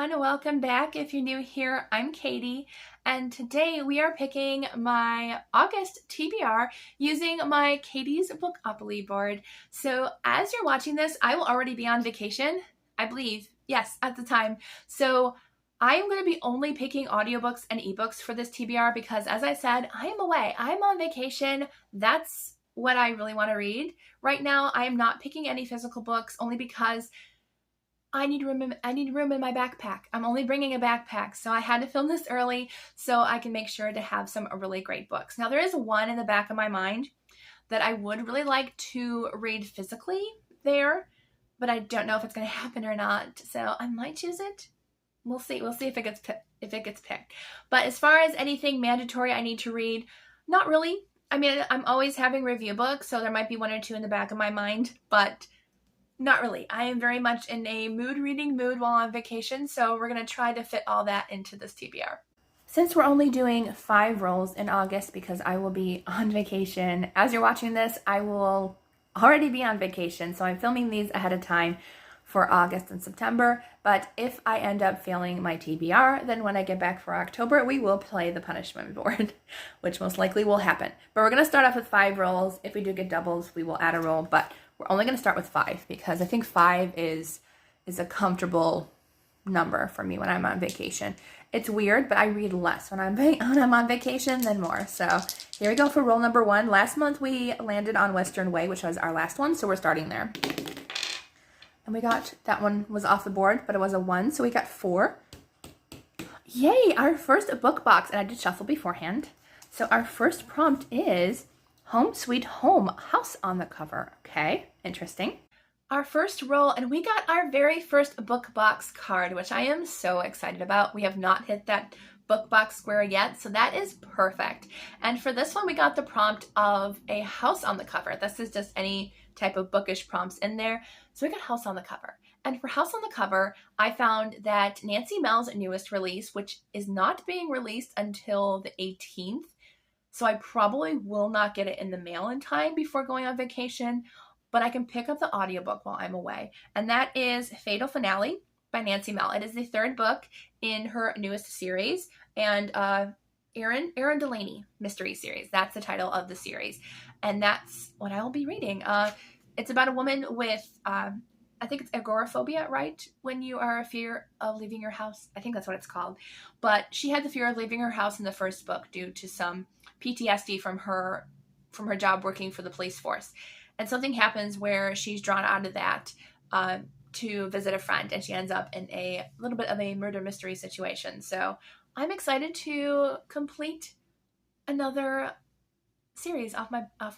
everyone, welcome back. If you're new here, I'm Katie, and today we are picking my August TBR using my Katie's Bookopoly board. So as you're watching this, I will already be on vacation, I believe. Yes, at the time. So I am going to be only picking audiobooks and ebooks for this TBR because, as I said, I am away. I'm on vacation. That's what I really want to read. Right now, I am not picking any physical books only because I need room in my backpack. I'm only bringing a backpack, so I had to film this early so I can make sure to have some really great books. Now, there is one in the back of my mind that I would really like to read physically there, but I don't know if it's going to happen or not, so I might choose it. We'll see. We'll see if it gets picked. But as far as anything mandatory I need to read, not really. I mean, I'm always having review books, so there might be one or two in the back of my mind, but not really. I am very much in a reading mood while on vacation, so we're going to try to fit all that into this TBR. Since we're only doing 5 rolls in August because I will be on vacation, as you're watching this, I will already be on vacation, so I'm filming these ahead of time for August and September, but if I end up failing my TBR, then when I get back for October, we will play the punishment board, which most likely will happen. But we're going to start off with 5 rolls. If we do get doubles, we will add a roll, but we're only going to start with 5 because I think 5 is a comfortable number for me when I'm on vacation. It's weird, but I read less when I'm on vacation than more. So here we go for roll number 1. Last month we landed on Western Way, which was our last one, so we're starting there. And we got, that one was off the board, but it was a 1, so we got 4. Yay, our first book box, and I did shuffle beforehand. So our first prompt is Home Sweet Home, house on the cover. Okay, interesting. Our first roll, and we got our very first book box card, which I am so excited about. We have not hit that book box square yet, so that is perfect. And for this one, we got the prompt of a house on the cover. This is just any type of bookish prompts in there. So we got house on the cover. And for house on the cover, I found that Nancy Mel's newest release, which is not being released until the 18th, so I probably will not get it in the mail in time before going on vacation, but I can pick up the audiobook while I'm away. And that is Fatal Finale by Nancy Mel. It is the 3rd book in her newest series, and Erin Delaney mystery series. That's the title of the series. And that's what I will be reading. It's about a woman with, I think it's agoraphobia, right? When you are a fear of leaving your house. I think that's what it's called. But she had the fear of leaving her house in the first book due to some PTSD from her job working for the police force. And something happens where she's drawn out of that to visit a friend, and she ends up in a little bit of a murder mystery situation. So I'm excited to complete another series off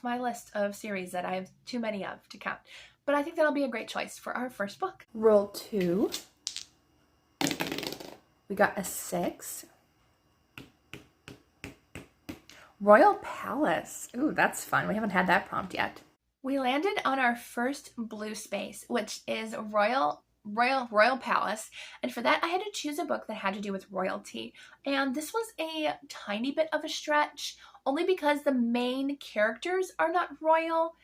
my list of series that I have too many of to count. But I think that'll be a great choice for our first book. Roll 2. We got a 6. Royal Palace. Ooh, that's fun. We haven't had that prompt yet. We landed on our first blue space, which is Royal Palace, and for that I had to choose a book that had to do with royalty. And this was a tiny bit of a stretch, only because the main characters are not royal,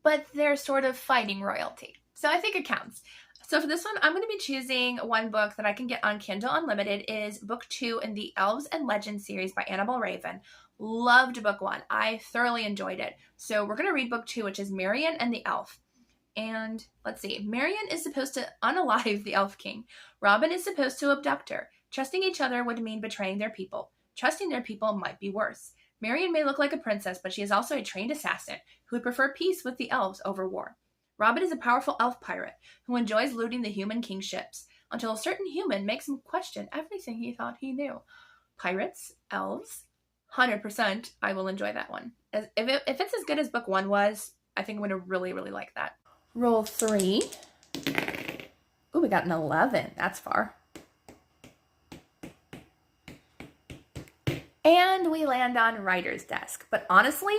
but they're sort of fighting royalty. So I think it counts. So for this one, I'm going to be choosing one book that I can get on Kindle Unlimited. It is book 2 in the Elves and Legend series by Annabelle Raven. Loved book 1. I thoroughly enjoyed it. So we're going to read book 2, which is Marian and the Elf. And let's see. Marian is supposed to unalive the Elf King. Robin is supposed to abduct her. Trusting each other would mean betraying their people. Trusting their people might be worse. Marian may look like a princess, but she is also a trained assassin who would prefer peace with the elves over war. Robin is a powerful elf pirate who enjoys looting the human king's ships until a certain human makes him question everything he thought he knew. Pirates, elves, 100% I will enjoy that one. If it's as good as book 1 was, I think I'm going to really, really like that. Roll 3. Ooh, we got an 11. That's far. And we land on Writer's Desk. But honestly,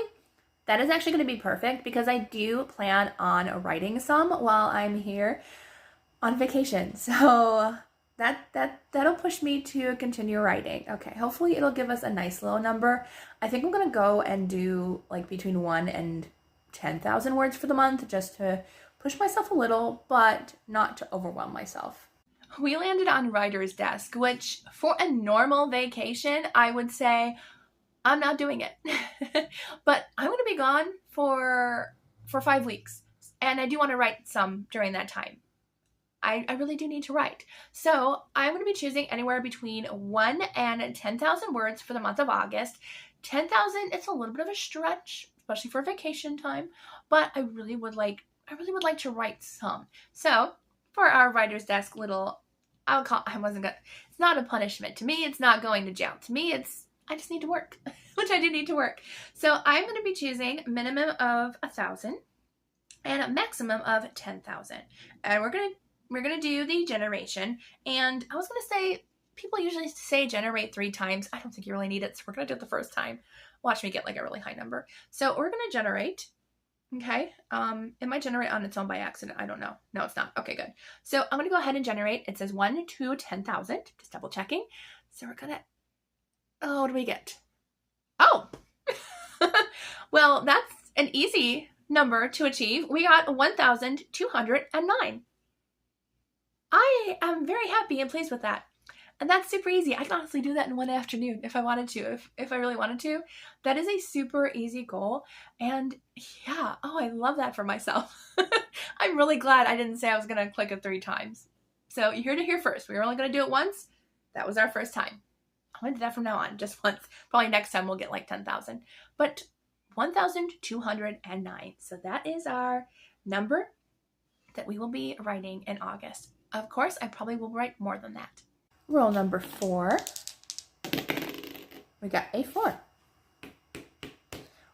that is actually going to be perfect because I do plan on writing some while I'm here on vacation. So that'll push me to continue writing. Okay, hopefully it'll give us a nice little number. I think I'm going to go and do like between 1 and 10,000 words for the month just to push myself a little, but not to overwhelm myself. we landed on writer's desk, which for a normal vacation, I would say I'm not doing it. But I'm going to be gone for 5 weeks, and I do want to write some during that time. I really do need to write. So I'm going to be choosing anywhere between 1 and 10,000 words for the month of August. 10,000, it's a little bit of a stretch, especially for vacation time, but I really would like to write some. So for our writer's desk little, it's not a punishment. To me, it's not going to jail. To me, I just need to work, which I do need to work. So I'm going to be choosing minimum of 1,000 and a maximum of 10,000. And we're going to do the generation. And I was going to say, people usually say generate 3 times. I don't think you really need it, so we're going to do it the first time. Watch me get like a really high number. So we're going to generate. Okay. It might generate on its own by accident. I don't know. No, it's not. Okay, good. So I'm going to go ahead and generate. It says 1 to 10,000. Just double checking. So we're going to, what do we get? Oh, well, that's an easy number to achieve. We got 1,209. I am very happy and pleased with that. And that's super easy. I can honestly do that in one afternoon if I wanted to, if I really wanted to. That is a super easy goal. And yeah, I love that for myself. I'm really glad I didn't say I was going to click it 3 times. So you heard it here first. We were only going to do it once. That was our first time. I'm going to do that from now on, just once. Probably next time we'll get like 10,000. But 1,209. So that is our number that we will be writing in August. Of course, I probably will write more than that. Roll number 4. We got a 4.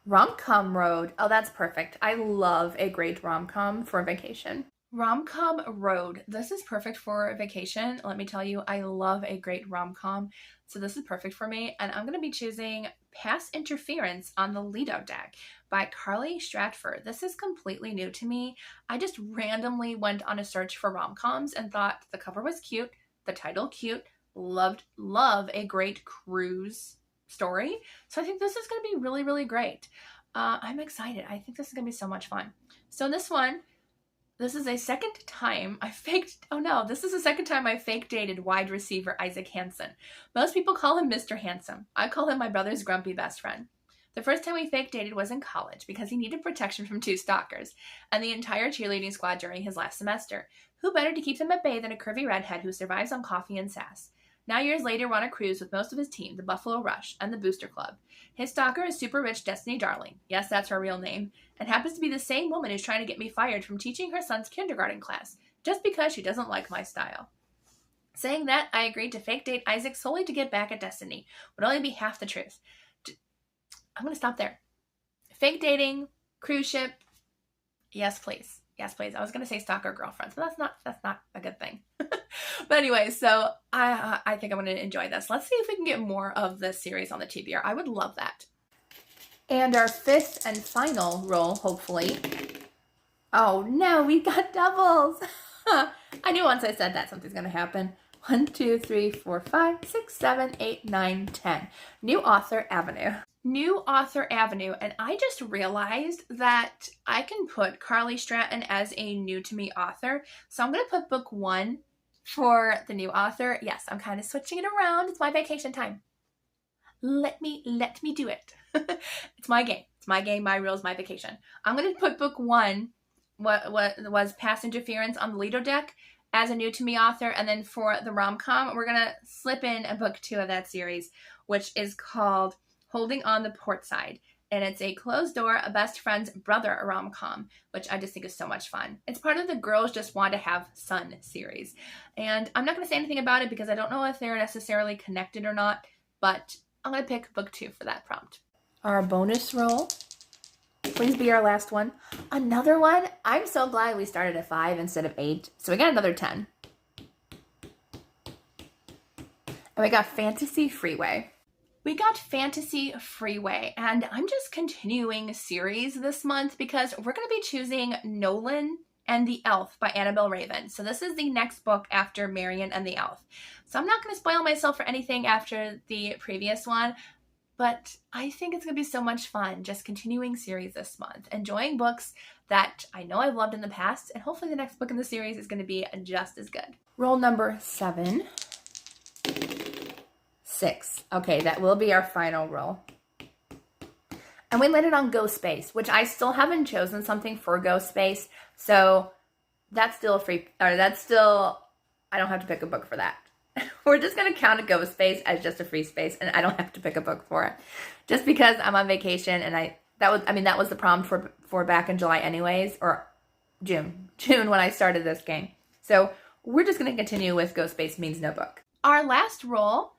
Romcom Road. Oh, that's perfect. I love a great rom-com for vacation. Romcom Road. This is perfect for vacation. Let me tell you, I love a great rom-com. So this is perfect for me. And I'm going to be choosing Pass Interference on the Lido Deck by Carly Stratford. This is completely new to me. I just randomly went on a search for rom-coms and thought the cover was cute, the title cute, love a great cruise story. So I think this is going to be really, really great. I'm excited. I think this is going to be so much fun. So this one, this is a second time I fake dated wide receiver Isaac Hansen. Most people call him Mr. Handsome. I call him my brother's grumpy best friend. The first time we fake dated was in college because he needed protection from 2 stalkers and the entire cheerleading squad during his last semester. Who better to keep them at bay than a curvy redhead who survives on coffee and sass? Now years later, we're on a cruise with most of his team, the Buffalo Rush, and the Booster Club. His stalker is super rich Destiny Darling. Yes, that's her real name. And happens to be the same woman who's trying to get me fired from teaching her son's kindergarten class, just because she doesn't like my style. Saying that, I agreed to fake date Isaac solely to get back at Destiny. Would only be half the truth. I'm going to stop there. Fake dating, cruise ship, yes please. Yes, please. I was going to say stalker girlfriends, but that's not a good thing. But anyway, so I think I'm going to enjoy this. Let's see if we can get more of this series on the TBR. I would love that. And our 5th and final roll, hopefully. Oh no, we got doubles. I knew once I said that something's going to happen. 1, 2, 3, 4, 5, 6, 7, 8, 9, 10. New Author Avenue. New Author Avenue, and I just realized that I can put Carly Stratton as a new to me author. So I'm going to put book 1 for the new author. Yes, I'm kind of switching it around. It's my vacation time. Let me do it. It's my game. It's my game, my rules, my vacation. I'm going to put book 1, what was Pass Interference on the Lido Deck, as a new to me author. And then for the rom-com, we're going to slip in a book 2 of that series, which is called Holding on the Port Side. And it's a closed door, a best friend's brother rom-com, which I just think is so much fun. It's part of the Girls Just Want to Have Sun series. And I'm not going to say anything about it because I don't know if they're necessarily connected or not, but I'm going to pick book 2 for that prompt. Our bonus roll. Please be our last one. Another one. I'm so glad we started at 5 instead of 8. So we got another 10. And we got Fantasy Freeway. We got Fantasy Freeway, and I'm just continuing series this month because we're going to be choosing Nolan and the Elf by Annabelle Raven. So this is the next book after Marion and the Elf. So I'm not going to spoil myself for anything after the previous one. But I think it's going to be so much fun just continuing series this month, enjoying books that I know I've loved in the past, and hopefully the next book in the series is going to be just as good. Roll number 7. 6. Okay, that will be our final roll. And we landed on Ghost Space, which I still haven't chosen something for Ghost Space, so that's still I don't have to pick a book for that. We're just going to count a Ghost Space as just a free space, and I don't have to pick a book for it. Just because I'm on vacation, and that was the prompt for back in July anyways, or June when I started this game. So we're just going to continue with Ghost Space means no book. Our last roll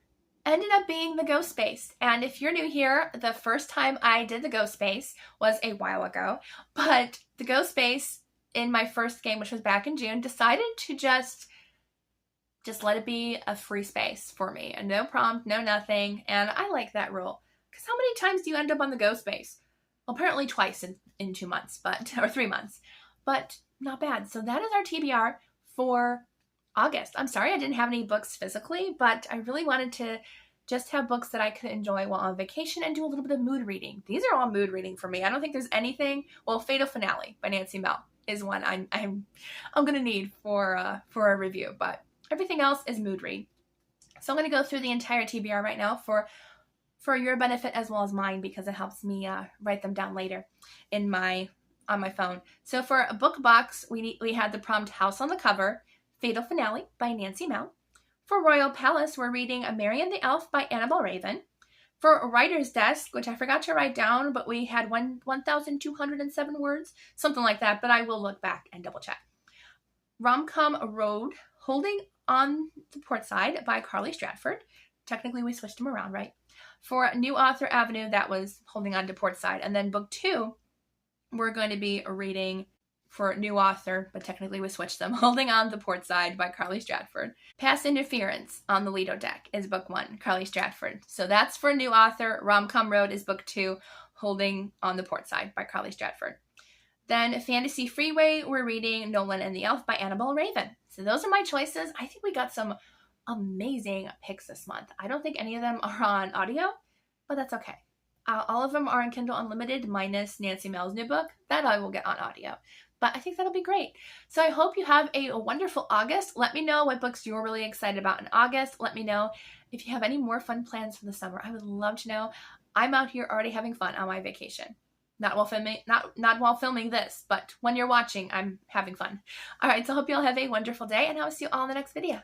ended up being the Ghost Space. And if you're new here, the first time I did the Ghost Space was a while ago, but the Ghost Space in my first game, which was back in June, decided to just let it be a free space for me, and no prompt, no nothing. And I like that rule, because how many times do you end up on the Ghost Space? Well, apparently twice in 2 months, or 3 months, but not bad. So that is our TBR for August. I'm sorry I didn't have any books physically, but I really wanted to just have books that I could enjoy while on vacation and do a little bit of mood reading. These are all mood reading for me. I don't think there's anything. Well, Fatal Finale by Nancy Mel is one I'm gonna need for a review, but everything else is mood read. So I'm gonna go through the entire TBR right now for your benefit as well as mine, because it helps me write them down later on my phone. So for a book box, we had the prompt House on the Cover, Fatal Finale by Nancy Mel. For Royal Palace, we're reading A Marian the Elf by Annabelle Raven. For Writer's Desk, which I forgot to write down, but we had 1,207 words, something like that, but I will look back and double check. Romcom Road, Holding on the Port Side by Carly Stratford. Technically, we switched them around, right? For New Author Avenue, that was Holding on to Port Side. And then book 2, we're going to be reading for New Author, but technically we switched them. Holding on the Port Side by Carly Stratford. Past Interference on the Lido deck is book 1, Carly Stratford. So that's for New Author. Romcom Road is book 2, Holding on the Port Side by Carly Stratford. Then Fantasy Freeway, we're reading Nolan and the Elf by Annabelle Raven. So those are my choices. I think we got some amazing picks this month. I don't think any of them are on audio, but that's okay. All of them are on Kindle Unlimited minus Nancy Mel's new book. That I will get on audio. But I think that'll be great. So I hope you have a wonderful August. Let me know what books you're really excited about in August. Let me know if you have any more fun plans for the summer. I would love to know. I'm out here already having fun on my vacation. Not while filming this, but when you're watching, I'm having fun. All right, so I hope you all have a wonderful day, and I will see you all in the next video.